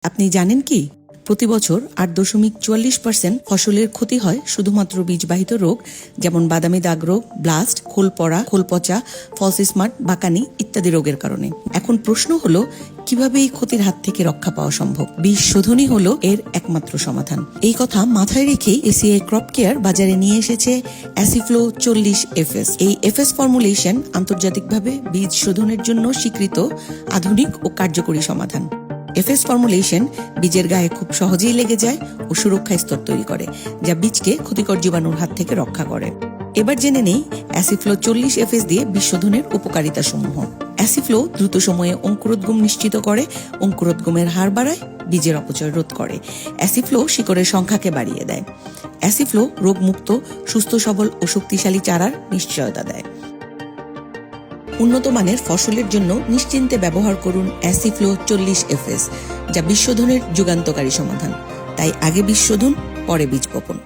আপনি জানেন কি প্রতি বছর 8.44% ফসলের ক্ষতি হয় শুধুমাত্র বীজবাহিত রোগ যেমন বাদামি দাগ রোগ, ব্লাস্ট, খোল পড়া, খোল পচা, ফলস স্মার্ট, বাকানি ইত্যাদি রোগের কারণে। এখন প্রশ্ন হলো কিভাবে এই ক্ষতির হাত থেকে রক্ষা পাওয়া সম্ভব? বীজ শোধনই হলো এর একমাত্র সমাধান। এই কথা মাথায় রেখেই এসিআই ক্রপ কেয়ার বাজারে নিয়ে এসেছে অ্যাসিফ্লো 40FS। এই এফএস ফর্মুলেশন আন্তর্জাতিকভাবে বীজ শোধনের জন্য স্বীকৃত আধুনিক ও কার্যকরী সমাধান। এফএস ফর্মুলেশন বীজের গায়ে খুব সহজেই লেগে যায় ও সুরক্ষা স্তর তৈরি করে, যা বীজকে ক্ষতিকর জীবাণুর হাত থেকে রক্ষা করে। এবার জেনে নেই অ্যাসিফ্লো 40FS দিয়ে বীজ শোধনের উপকারিতা সমূহ। অ্যাসিফ্লো দ্রুত সময়ে অঙ্কুরোদ্গম নিশ্চিত করে, অঙ্কুরোদ্গমের হার বাড়ায়, বীজের অপচয় রোধ করে। অ্যাসিফ্লো শিকড়ের সংখ্যাকে বাড়িয়ে দেয়। অ্যাসিফ্লো রোগমুক্ত, সুস্থ সবল ও শক্তিশালী চারার নিশ্চয়তা দেয়। উন্নত মানের ফসলের জন্য নিশ্চিন্তে ব্যবহার করুন অ্যাসিফ্লো 40FS, যা বীজ শোধনের যুগান্তকারী সমাধান। তাই আগে বীজ শোধন, পরে বীজ বপন।